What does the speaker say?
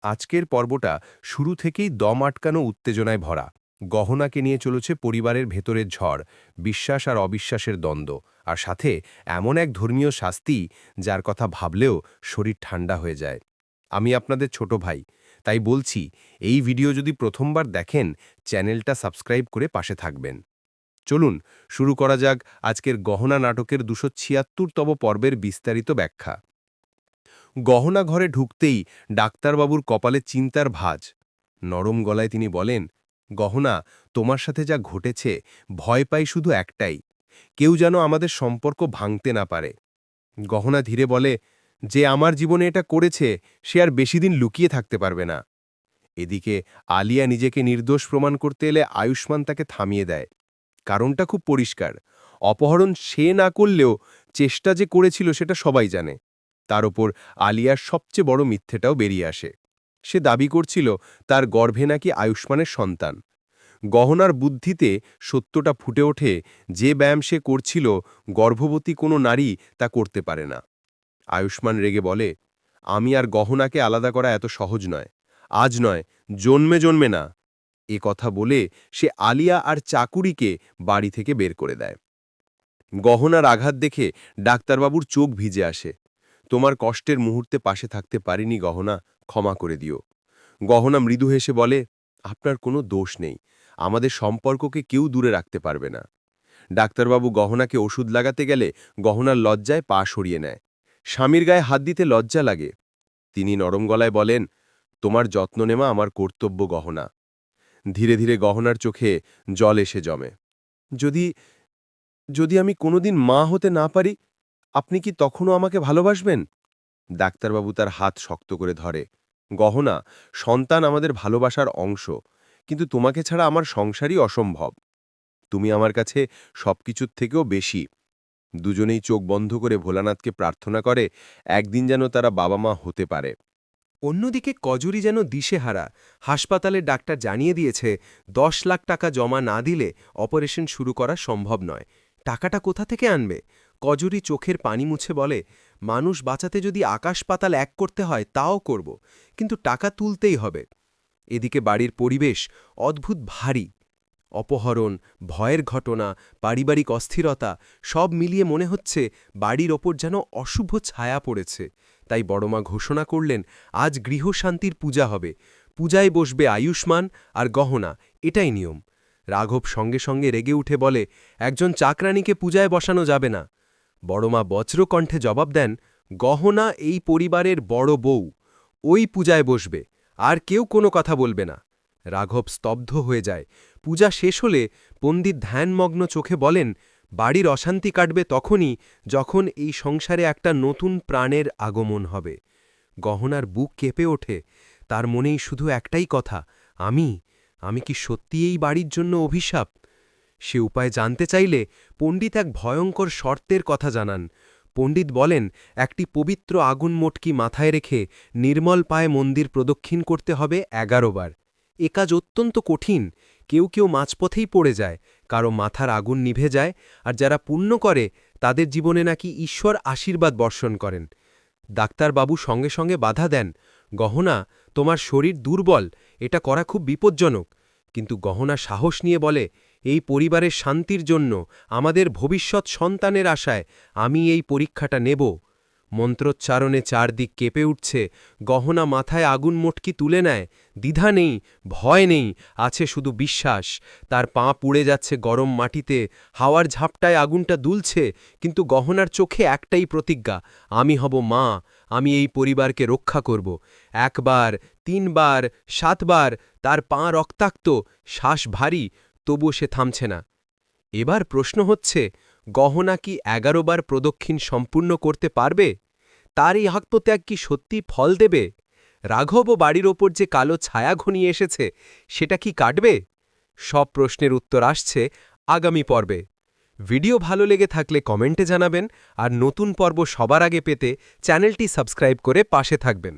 আজকের পর্বটা শুরু থেকেই দম আটকানো উত্তেজনায় ভরা। গহনাকে নিয়ে চলেছে পরিবারের ভেতরের ঝড়, বিশ্বাস আর অবিশ্বাসের দ্বন্দ্ব, আর সাথে এমন এক ধর্মীয় শাস্তি যার কথা ভাবলেও শরীর ঠান্ডা হয়ে যায়। আমি আপনাদের ছোট ভাই, তাই বলছি, এই ভিডিও যদি প্রথমবার দেখেন, চ্যানেলটা সাবস্ক্রাইব করে পাশে থাকবেন। চলুন শুরু করা যাক আজকের গহনা নাটকের 276তম পর্বের বিস্তারিত ব্যাখ্যা। গহনা ঘরে ঢুকতেই ডাক্তারবাবুর কপালে চিন্তার ভাঁজ। নরম গলায় তিনি বলেন, গহনা, তোমার সাথে যা ঘটেছে, ভয় পাই শুধু একটাই, কেউ যেন আমাদের সম্পর্ক ভাঙতে না পারে। গহনা ধীরে বলে, যে আমার জীবনে এটা করেছে সে আর বেশি দিন লুকিয়ে থাকতে পারবে না। এদিকে আলিয়া নিজেকে নির্দোষ প্রমাণ করতে এলে আয়ুষ্মান তাকে থামিয়ে দেয়। কারণটা খুব পরিষ্কার, অপহরণ সে না করলেও চেষ্টা যে করেছিল সেটা সবাই জানে। তার ওপর আলিয়ার সবচেয়ে বড় মিথ্যেটাও বেরিয়ে আসে। সে দাবি করছিল তার গর্ভে নাকি আয়ুষ্মানের সন্তান। গহনার বুদ্ধিতে সত্যটা ফুটে ওঠে, যে ব্যায়াম সে করছিল গর্ভবতী কোনো নারী তা করতে পারে না। আয়ুষ্মান রেগে বলে, আমি আর গহনাকে আলাদা করা এত সহজ নয়, আজ নয়, জন্মে জন্মে না। এ কথা বলে সে আলিয়া আর চাকুরিকে বাড়ি থেকে বের করে দেয়। গহনার আঘাত দেখে ডাক্তারবাবুর চোখ ভিজে আসে। তোমার কষ্টের মুহূর্তে পাশে থাকতে পারিনি গহনা, ক্ষমা করে দিও। গহনা মৃদু হেসে বলে, আপনার কোনো দোষ নেই, আমাদের সম্পর্ককে কেউ দূরে রাখতে পারবে না। ডাক্তারবাবু গহনাকে ওষুধ লাগাতে গেলে গহনার লজ্জায় পা সরিয়ে নেয়। স্বামীর গায়ে হাত দিতে লজ্জা লাগে। তিনি নরম গলায় বলেন, তোমার যত্ন নেওয়া আমার কর্তব্য গহনা। ধীরে ধীরে গহনার চোখে জল এসে জমে। যদি যদি আমি কোনোদিন মা হতে না পারি, আপনি কি তখনও আমাকে ভালোবাসবেন? ডাক্তারবাবু তার হাত শক্ত করে ধরে। গহনা, সন্তান আমাদের ভালোবাসার অংশ, কিন্তু তোমাকে ছাড়া আমার সংসারই অসম্ভব। তুমি আমার কাছে সবকিছুর থেকেও বেশি। দুজনেই চোখ বন্ধ করে ভোলানাথকে প্রার্থনা করে একদিন যেন তারা বাবা মা হতে পারে। অন্যদিকে কজুরি যেন দিশেহারা। হাসপাতালের ডাক্তার জানিয়ে দিয়েছে 10 লাখ টাকা জমা না দিলে অপারেশন শুরু করা সম্ভব নয়। টাকাটা কোথা থেকে আনবে? কজুরি চোখের পানি মুছে বলে, মানুষ বাঁচাতে যদি আকাশ পাতাল এক করতে হয় তাও করব, কিন্তু টাকা তুলতেই হবে। এদিকে বাড়ির পরিবেশ অদ্ভুত ভারী। অপহরণ, ভয়ের ঘটনা, পারিবারিক অস্থিরতা সব মিলিয়ে মনে হচ্ছে বাড়ির ওপর যেন অশুভ ছায়া পড়েছে। তাই বড়মা ঘোষণা করলেন, আজ গৃহশান্তির পূজা হবে। পূজায় বসবে আয়ুষ্মান আর গহনা, এটাই নিয়ম। রাঘব সঙ্গে সঙ্গে রেগে উঠে বলে, একজন চাকরানীকে পূজায় বসানো যাবে না। বড়মা বজ্রকণ্ঠে জবাব দেন, গহনা এই পরিবারের বড় বউ, ওই পূজায় বসবে, আর কেউ কোনো কথা বলবে না। রাঘব স্তব্ধ হয়ে যায়। পূজা শেষ হলে পণ্ডিত ধ্যানমগ্ন চোখে বলেন, বাড়ির অশান্তি কাটবে তখনই যখন এই সংসারে একটা নতুন প্রাণের আগমন হবে। গহনার বুক কেঁপে ওঠে। তার মনেই শুধু একটাই কথা, আমি কি সত্যি এই বাড়ির জন্য অভিশাপ? সে উপায় জানতে চাইলে পণ্ডিত এক ভয়ঙ্কর শর্তের কথা জানান। পণ্ডিত বলেন, একটি পবিত্র আগুন মোটকি মাথায় রেখে নির্মল পায়ে মন্দির প্রদক্ষিণ করতে হবে 11 বার। এ কাজ অত্যন্ত কঠিন। কেউ কেউ মাঝপথেই পড়ে যায়, কারো মাথার আগুন নিভে যায়, আর যারা পুণ্য করে তাদের জীবনে নাকি ঈশ্বর আশীর্বাদ বর্ষণ করেন। ডাক্তারবাবু সঙ্গে সঙ্গে বাধা দেন, গহনা, তোমার শরীর দুর্বল, এটা করা খুব বিপজ্জনক। কিন্তু গহনা সাহস নিয়ে বলে, এই পরিবারের শান্তির জন্য, আমাদের ভবিষ্যৎ সন্তানের আশায় আমি এই পরীক্ষাটা নেব। মন্ত্রোচ্চারণে চারদিক কেঁপে উঠছে। গহনা মাথায় আগুন মোটকি তুলে নেয়। দ্বিধা নেই, ভয় নেই, আছে শুধু বিশ্বাস। তার পা পুড়ে যাচ্ছে গরম মাটিতে, হাওয়ার ঝাপটায় আগুনটা দুলছে, কিন্তু গহনার চোখে একটাই প্রতিজ্ঞা, আমি হব মা, আমি এই পরিবারকে রক্ষা করব। 1 বার, 3 বার, 7 বার, তার পা রক্তাক্ত, শ্বাস ভারী, তবু সে থামছে না। এবার প্রশ্ন হচ্ছে, গহনা কি 11 বার প্রদক্ষিণ সম্পূর্ণ করতে পারবে? তার এই আত্মত্যাগ কি সত্যি ফল দেবে? রাঘব ও বাড়ির ওপর যে কালো ছায়া ঘনিয়ে এসেছে, সেটা কি কাটবে? সব প্রশ্নের উত্তর আসছে আগামী পর্বে। ভিডিও ভালো লেগে থাকলে কমেন্টে জানাবেন, আর নতুন পর্ব সবার আগে পেতে চ্যানেলটি সাবস্ক্রাইব করে পাশে থাকবেন।